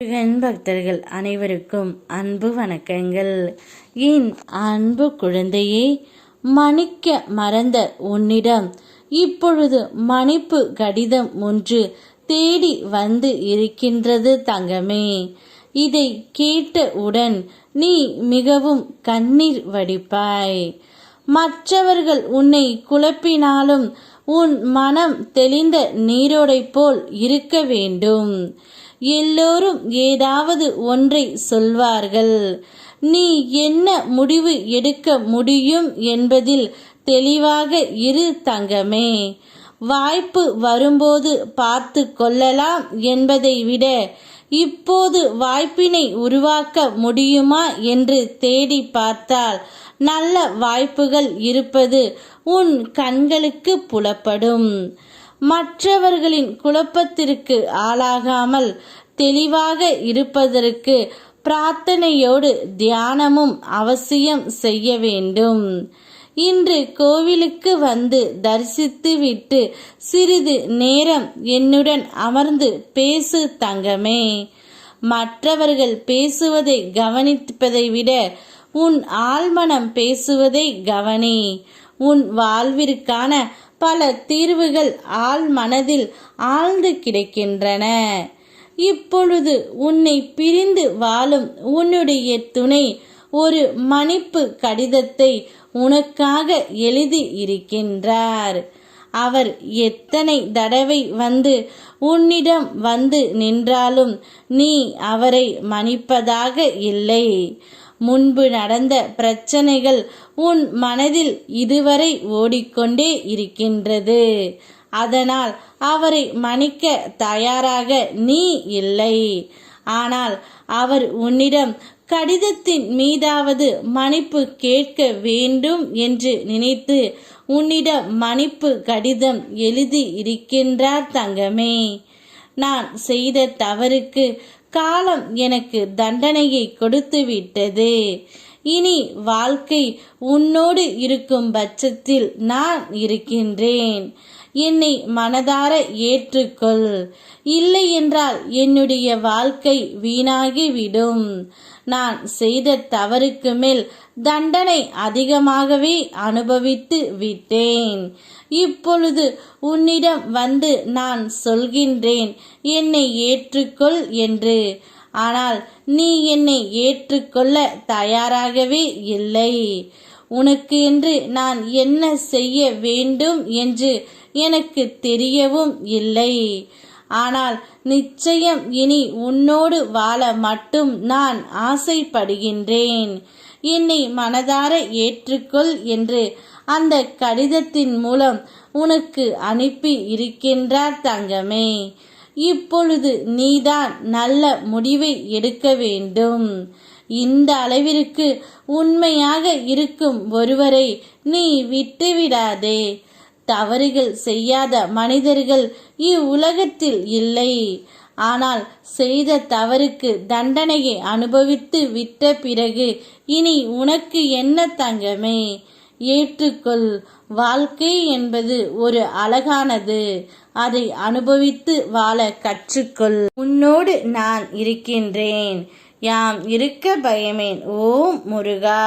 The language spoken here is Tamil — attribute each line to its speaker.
Speaker 1: முருகன் பக்தர்கள் அனைவருக்கும் அன்பு வணக்கங்கள். என் அன்பு குழந்தையே, மன்னிக்க மறந்த உன்னிடம் இப்பொழுது மன்னிப்பு கடிதம் ஒன்று தேடி வந்து இருக்கின்றது தங்கமே. இதை கேட்டவுடன் நீ மிகவும் கண்ணீர் வடிப்பாய். மற்றவர்கள் உன்னை குழப்பினாலும் உன் மனம் தெளிந்த நீரோடை போல் இருக்க வேண்டும். எல்லோரும் ஏதாவது ஒன்றை சொல்வார்கள். நீ என்ன முடிவு எடுக்க முடியும் என்பதில் தெளிவாக இரு தங்கமே. வாய்ப்பு வரும்போது பார்த்து கொள்ளலாம் என்பதை விட இப்போது வாய்ப்பினை உருவாக்க முடியுமா என்று தேடி பார்த்தால் நல்ல வாய்ப்புகள் இருப்பது உன் கண்களுக்கு புலப்படும். மற்றவர்களின் குழப்பத்திற்கு ஆளாகாமல் தெளிவாக இருப்பதற்கு பிரார்த்தனையோடு தியானமும் அவசியம் செய்ய வேண்டும். இன்று கோவிலுக்கு வந்து தரிசித்துவிட்டு சிறிது நேரம் என்னுடன் அமர்ந்து பேசு தங்கமே. மற்றவர்கள் பேசுவதை கவனிப்பதை விட உன் ஆழ்மனம் பேசுவதை கவனி. உன் வாழ்விற்கான பல தீர்வுகள் ஆழ் மனதில் ஆழ்ந்து கிடக்கின்றன. இப்பொழுது உன்னை பிரிந்து வாழும் உன்னுடைய துணை ஒரு மன்னிப்பு கடிதத்தை உனக்காக எழுதி இருக்கின்றார். அவர் எத்தனை தடவை வந்து உன்னிடம் வந்து நின்றாலும் நீ அவரை மன்னிப்பதாக இல்லை. முன்பு நடந்த பிரச்சனைகள் உன் மனதில் இதுவரை ஓடிக்கொண்டே இருக்கின்றது. அதனால் அவரை மன்னிக்க தயாராக நீ இல்லை. ஆனால் அவர் உன்னிடம் கடிதத்தின் மீதாவது மன்னிப்பு கேட்க வேண்டும் என்று நினைத்து உன்னிடம் மன்னிப்பு கடிதம் எழுதி இருக்கின்றார் தங்கமே. நான் செய்த தவறுக்கு காலம் எனக்கு தண்டனையை கொடுத்து விட்டது. இனி வாழ்க்கை உன்னோடு இருக்கும் பட்சத்தில் நான் இருக்கின்றேன். என்னை மனதார ஏற்றுக்கொள். இல்லை என்றால் என்னுடைய வாழ்க்கை வீணாகிவிடும். நான் செய்த தவறுக்கு மேல் தண்டனை அதிகமாகவே அனுபவித்து விட்டேன். இப்பொழுது உன்னிடம் வந்து நான் சொல்கின்றேன், என்னை ஏற்றுக்கொள் என்று. ஆனால் நீ என்னை ஏற்றுக்கொள்ள தயாராகவே இல்லை. உனக்கு என்று நான் என்ன செய்ய வேண்டும் என்று எனக்கு தெரியவும் இல்லை. ஆனால் நிச்சயம் இனி உன்னோடு வாழ மட்டும் நான் ஆசைப்படுகின்றேன். என்னை மனதார ஏற்றுக்கொள் என்று அந்த கடிதத்தின் மூலம் உனக்கு அனுப்பி இருக்கின்றார் தங்கமே. இப்பொழுது நீதான் நல்ல முடிவை எடுக்க வேண்டும். இந்த அளவிற்கு உண்மையாக இருக்கும் ஒருவரை நீ விட்டுவிடாதே. தவறுகள் செய்யாத மனிதர்கள் இவ்வுலகத்தில் இல்லை. ஆனால் செய்த தவறுக்கு தண்டனையை அனுபவித்து விட்ட பிறகு இனி உனக்கு என்ன தங்கமே? ஏற்றுக்கொள். வாழ்க்கை என்பது ஒரு அழகானது. அதை அனுபவித்து வாழ கற்றுக்கொள். உன்னோடு நான் இருக்கின்றேன். யாம் இருக்க பயமேன். ஓம் முருகா.